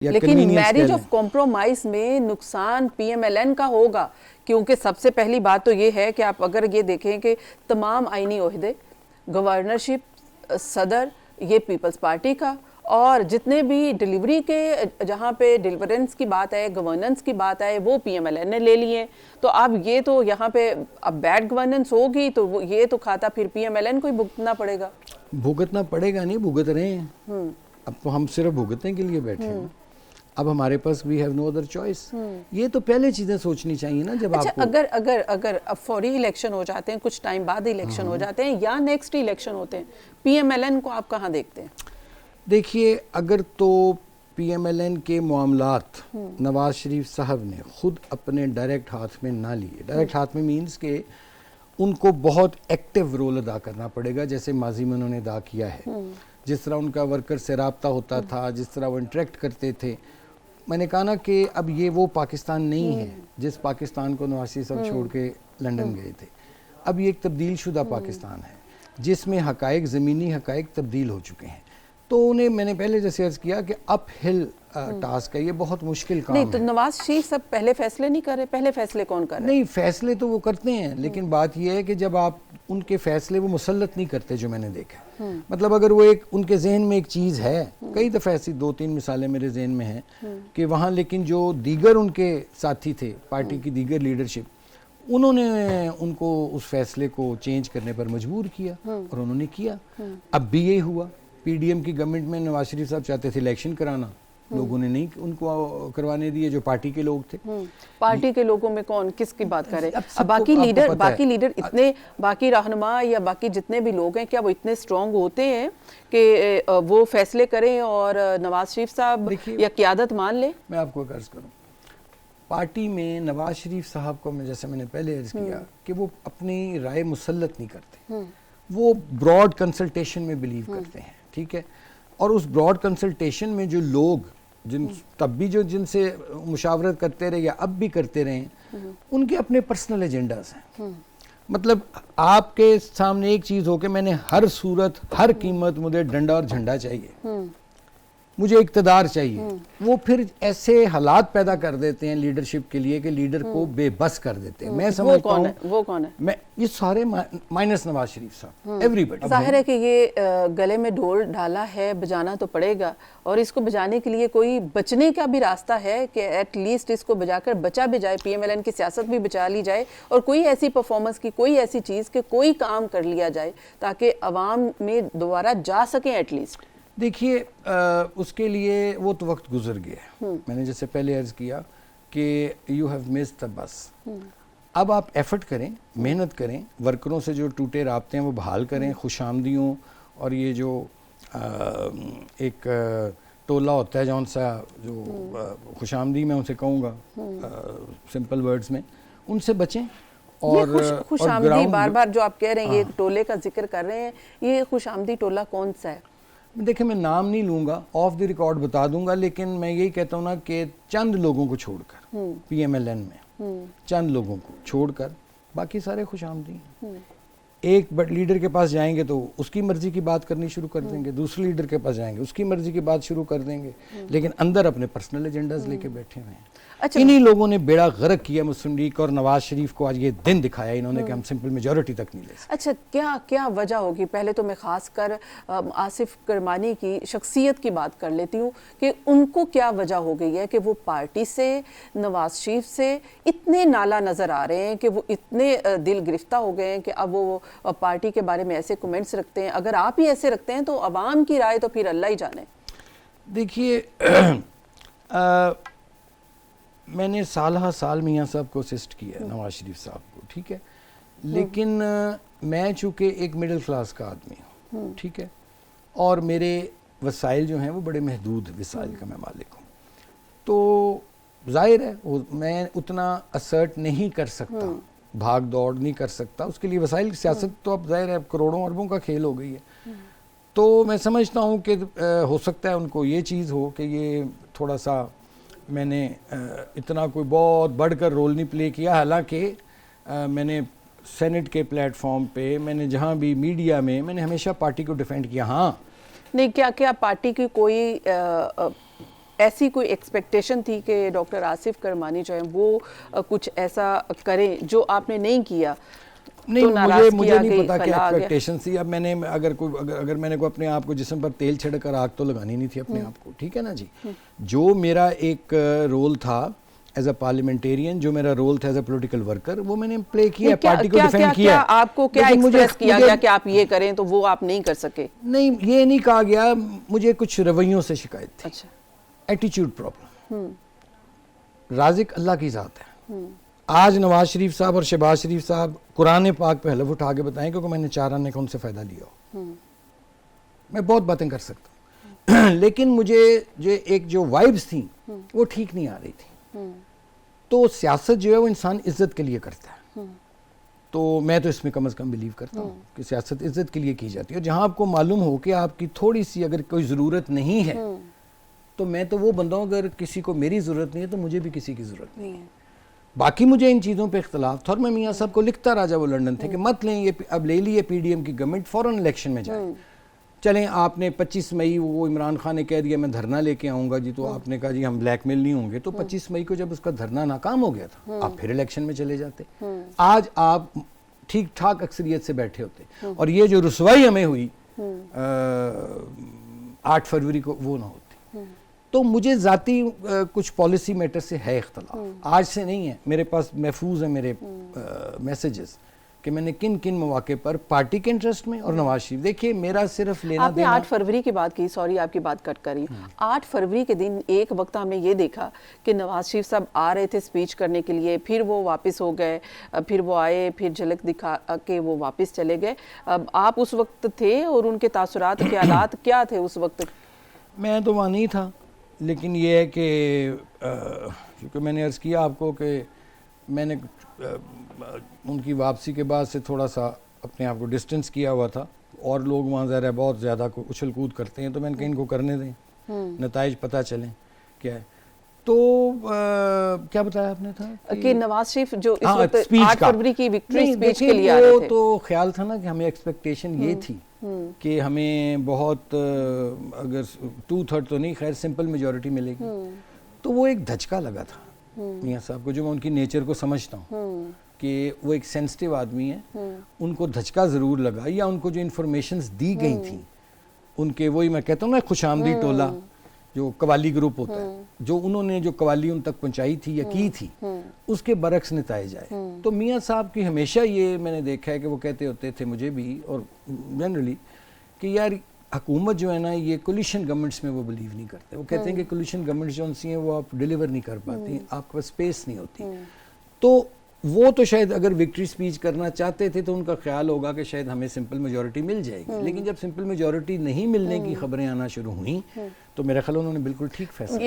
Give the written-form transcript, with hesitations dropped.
या लेकिन convenience marriage कह ऑफ लें। कॉम्प्रोमाइज में नुकसान पीएमएलएन का होगा, क्योंकि सबसे पहली बात तो ये है कि आप अगर ये देखें कि तमाम आईनी ओहदे, गवर्नरशिप, सदर, ये पीपल्स पार्टी का, और जितने भी डिलीवरी के जहाँ पे डिलीवरेंस की बात है, गवर्नेंस की बात है, वो पीएमएलएन ने ले लिए। तो अब ये तो यहाँ पे अब बैड गवर्नेंस होगी तो ये तो खाता फिर पीएमएलएन को ही भुगतना पड़ेगा। भुगतना पड़ेगा नहीं, भुगत रहे हैं। अब तो हम सिर्फ भुगतने के लिए बैठे हैं। अब हमारे पास we have no other choice. ये तो पहले चीजें सोचनी चाहिए ना जब अच्छा, आपको। अगर अब फौरी इलेक्शन हो जाते हैं, कुछ टाइम बाद इलेक्शन हो जाते हैं या नेक्स्ट इलेक्शन होते हैं, पीएमएलएन को आप कहाँ देखते हैं? देखिए, अगर तो पीएमएलएन के मामलात नवाज शरीफ साहब ने खुद अपने डायरेक्ट हाथ में ना लिए, डायरेक्ट हाथ में मीन्स के उनको बहुत एक्टिव रोल अदा करना पड़ेगा, जैसे माजी में उन्होंने अदा किया है, जिस तरह उनका वर्कर से रब्ता होता था, जिस तरह वो इंटरेक्ट करते थे। मैंने कहा ना कि अब ये वो पाकिस्तान नहीं है जिस पाकिस्तान को नवाज शरीफ साहब छोड़ के लंदन गए थे। अब ये एक तब्दील शुदा पाकिस्तान है जिसमें हकायक, ज़मीनी हकायक तब्दील हो चुके हैं। तो उन्हें मैंने पहले जैसे अर्ज किया कि अप हिल टास्क है, ये बहुत मुश्किल काम नहीं तो है। नवाज शरीफ सब पहले फैसले नहीं कर रहे, पहले फैसले कौन कर रहे? नहीं, फैसले तो वो करते हैं, लेकिन बात यह है कि जब आप उनके फैसले वो मुसल्लत नहीं करते, जो मैंने देखा। मतलब अगर वो एक उनके जहन में एक चीज़ है, कई दफ़ा ऐसी 2-3 मिसालें मेरे जहन में हैं कि वहाँ, लेकिन जो दीगर उनके साथी थे, पार्टी की दीगर लीडरशिप, उन्होंने उनको उस फैसले को चेंज करने पर मजबूर किया और उन्होंने किया। अब भी यही हुआ। पीडीएम की गवर्नमेंट में नवाज शरीफ साहब चाहते थे इलेक्शन कराना, लोगों ने नहीं उनको करवाने दिए, जो पार्टी के लोग थे। पार्टी के लोगों में कौन किसकी बात करे? अब अब बाकी लीडर है। इतने, बाकी रहनुमा या बाकी जितने भी लोग हैं, क्या वो इतने स्ट्रांग होते हैं कि वो फैसले करें और नवाज शरीफ साहब या क़यादत मान ले? मैं आपको एक अर्ज करूं, पार्टी में नवाज शरीफ साहब को मैं, जैसे मैंने पहले अर्ज किया कि वो अपनी राय मुसल्लत नहीं करते, वो ब्रॉड कंसल्टेशन में बिलीव करते हैं, ठीक है। और उस ब्रॉड कंसल्टेशन में जो लोग तब भी जो जिनसे मुशावरत करते रहे या अब भी करते रहे, उनके अपने पर्सनल एजेंडाज हैं। मतलब आपके सामने एक चीज हो कि मैंने हर सूरत, हर कीमत, मुझे डंडा और झंडा चाहिए, मुझे इक़्तिदार चाहिए, वो फिर ऐसे हालात पैदा कर देते हैं लीडरशिप के लिए कि लीडर को बेबस कर देते हैं। मैं समझता हूँ वो कौन है? मैं ये सारे माइनस नवाज शरीफ साहब, एवरीबॉडी। जाहिर है कि ये गले में ढोल ढाला है, बजाना तो पड़ेगा, और इसको बजाने के लिए कोई बचने का भी रास्ता है कि एटलीस्ट इसको बजाकर बचा भी जाए, पीएमएलएन की सियासत भी बचा ली जाए, और कोई ऐसी परफॉर्मेंस की, कोई ऐसी चीज़ के कोई काम कर लिया जाए ताकि अवाम में दोबारा जा सकें एटलीस्ट। देखिए, उसके लिए वो तो वक्त गुजर गया। मैंने जैसे पहले अर्ज किया कि you have missed the bus. अब आप एफर्ट करें, मेहनत करें, वर्करों से जो टूटे राब्ते हैं वो बहाल करें, खुशामदियों, और ये जो एक टोला होता है जौन सा जो खुशामदी, मैं उनसे कहूँगा सिंपल वर्ड्स में, उनसे बचें। और खुशामदी बार बार जो आप कह रहे हैं, ये टोले का जिक्र कर रहे हैं, ये खुशामदी टोला कौन सा है? देखिए, मैं नाम नहीं लूँगा, ऑफ द रिकॉर्ड बता दूंगा, लेकिन मैं यही कहता हूँ ना कि चंद लोगों को छोड़कर पीएमएलएन में चंद लोगों को छोड़कर बाकी सारे खुशामदी हैं। एक लीडर के पास जाएंगे तो उसकी मर्जी की बात करनी शुरू कर देंगे, दूसरे लीडर के पास जाएंगे उसकी मर्जी की बात शुरू कर देंगे, लेकिन अंदर अपने पर्सनल एजेंडाज लेके बैठे हुए हैं। अच्छा, इन्हीं लोगों ने बेड़ा गर्क किया मुस्लिम लीग और नवाज शरीफ को आज ये दिन दिखाया इन्होंने कि हम सिंपल मेजॉरिटी तक नहीं ले सकते। अच्छा, क्या वजह होगी? पहले तो मैं खासकर आसिफ करमानी की शख्सियत की बात कर लेती हूँ कि उनको क्या वजह हो गई है कि वो पार्टी से, नवाज शरीफ से इतने नाला नज़र आ रहे हैं कि वो इतने दिल गिरफ्ता हो गए हैं कि अब वो पार्टी के बारे में ऐसे कमेंट्स रखते हैं। अगर आप ही ऐसे रखते हैं तो अवाम की राय तो फिर अल्लाह ही जाने। देखिए, मैंने साल मियाँ साहब को असिस्ट किया है, नवाज शरीफ साहब को, ठीक है, लेकिन मैं चूँकि एक मिडिल क्लास का आदमी हूँ, ठीक है, और मेरे वसाइल जो हैं वो बड़े महदूद वसाइल का मैं मालिक हूँ, तो जाहिर है मैं उतना असर्ट नहीं कर सकता, भाग दौड़ नहीं कर सकता, उसके लिए वसाइल। सियासत तो अब जाहिर है करोड़ों अरबों का खेल हो गई है। तो मैं समझता हूँ कि हो सकता है उनको ये चीज़ हो कि ये थोड़ा सा मैंने इतना कोई बहुत बढ़कर रोल नहीं प्ले किया, हालांकि मैंने सेनेट के प्लेटफॉर्म पे, मैंने जहाँ भी मीडिया में, मैंने हमेशा पार्टी को डिफेंड किया। हाँ, नहीं, क्या पार्टी की कोई ऐसी कोई एक्सपेक्टेशन थी कि डॉक्टर आसिफ करमानी जो है वो कुछ ऐसा करें जो आपने नहीं किया? नहीं, तो नाराज मुझे किया नहीं कि पता क्या फैला आ गया। एक्सपेक्टेशन थी। अब मैंने अगर मैंने को अपने आप को जिस्म पर तेल छिड़क कर आग तो लगानी नहीं थी अपने आप को, ठीक है ना जी। जो मेरा एक रोल था एज अ पार्लियामेंटेरियन, जो मेरा रोल था एज अ पॉलिटिकल वर्कर, वो मैंने प्ले किया, पार्टी को डिफेंड किया। आपको क्या लेकिन एक्सप्रेस किया गया कि आप ये करें तो वो आप नहीं कर सके? नहीं, ये नहीं कहा गया, मुझे कुछ रवैयों से शिकायत थी। अच्छा, एटीट्यूड प्रॉब्लम। राज़िक अल्लाह की ज़ात है। आज नवाज शरीफ साहब और शहबाज शरीफ साहब कुरान पाक पे हलफ उठा के बताएं क्योंकि मैंने 4 आने का उनसे फ़ायदा लिया हो। मैं बहुत बातें कर सकता हूँ लेकिन मुझे जो वाइब्स थी वो ठीक नहीं आ रही थी। तो सियासत जो है वो इंसान इज्जत के लिए करता है। तो मैं तो इसमें कम से कम बिलीव करता हूँ कि सियासत इज्जत के लिए की जाती है। और जहाँ आपको मालूम हो कि आपकी थोड़ी सी अगर कोई ज़रूरत नहीं है तो मैं तो वो बंदा हूँ, अगर किसी को मेरी ज़रूरत नहीं है तो मुझे भी किसी की ज़रूरत नहीं है। बाकी मुझे इन चीज़ों पे इख्तलाफ था और मैं मियाँ साहब को लिखता रहा जब वो लंदन थे कि मत लें ये, अब ले ली है पीडीएम की गवर्नमेंट, फ़ौरन इलेक्शन में जाए। चलें, आपने 25 मई वो इमरान खान ने कह दिया मैं धरना लेके आऊँगा जी, तो आपने कहा जी हम ब्लैकमेल नहीं होंगे। तो 25 मई को जब उसका धरना नाकाम हो गया था, आप फिर इलेक्शन में चले जाते। आज आप ठीक ठाक अक्सरियत से बैठे होते और ये जो रुसवाई हमें हुई 8 फरवरी को वो ना होती। तो मुझे ज़ाती कुछ पॉलिसी मैटर से है इख्तलाफ, आज से नहीं है। मेरे पास महफूज है मेरे मैसेजेस कि मैंने किन किन मौके पर पार्टी के इंटरेस्ट में और नवाज शरीफ, देखिए मेरा सिर्फ लेना आपने देना। 8 फरवरी की बात की, सॉरी आपकी बात कट करी। 8 फरवरी के दिन एक वक्त हमने ये देखा कि नवाज शरीफ साहब आ रहे थे स्पीच करने के लिए, फिर वो वापस हो गए, फिर वो आए, फिर झलक दिखा के वो वापस चले गए। अब आप उस वक्त थे और उनके तासुरात, ख्यालात क्या थे उस वक्त? मैं तो वहाँ नहीं था, लेकिन ये है कि क्योंकि मैंने अर्ज़ किया आपको कि मैंने उनकी वापसी के बाद से थोड़ा सा अपने आप को डिस्टेंस किया हुआ था और लोग वहाँ ज़रा बहुत ज़्यादा उछल कूद करते हैं, तो मैंने कहा इनको करने दें, नताइज पता चलें क्या है। तो क्या बताया आपने था कि नवाज शरीफ जो इस हाँ, वक्त स्पीच 8 का। फरवरी की विक्ट्री नहीं, स्पीच देखिए, के लिए आ रहे वो थे। तो ख्याल था ना कि हमें एक्सपेक्टेशन ये थी कि हमें बहुत अगर 2/3 तो नहीं, खैर सिंपल मेजॉरिटी मिलेगी। तो वो एक धचका लगा था मियाँ साहब को, जो मैं उनकी नेचर को समझता हूँ कि वो एक सेंसिटिव आदमी है, उनको धचका ज़रूर लगा, या उनको जो इन्फॉर्मेशंस दी गई थी उनके, वही मैं कहता हूँ ना खुशामदी टोला जो कवाली ग्रुप होता है, जो उन्होंने जो कवाली उन तक पहुंचाई थी या की थी, उसके बरक्स नताइज आए। तो मियाँ साहब की हमेशा ये मैंने देखा है कि वो कहते होते थे मुझे भी और जनरली कि यार हुकूमत जो है ना, ये कोलिशन गवर्नमेंट्स में वो बिलीव नहीं करते। वो कहते हैं कि कोलिशन गवर्नमेंट्स जो उनसी हैं वो आप डिलीवर नहीं कर पाती, आपके पास स्पेस नहीं होती। तो वो तो शायद अगर विक्ट्री स्पीच करना चाहते थे तो उनका ख्याल होगा कि शायद हमें सिंपल मेजॉरिटी मिल जाएगी, लेकिन जब सिंपल मेजॉरिटी नहीं मिलने की खबरें आना शुरू हुई तो मेरा ख्याल उन्होंने बिल्कुल ठीक फैसला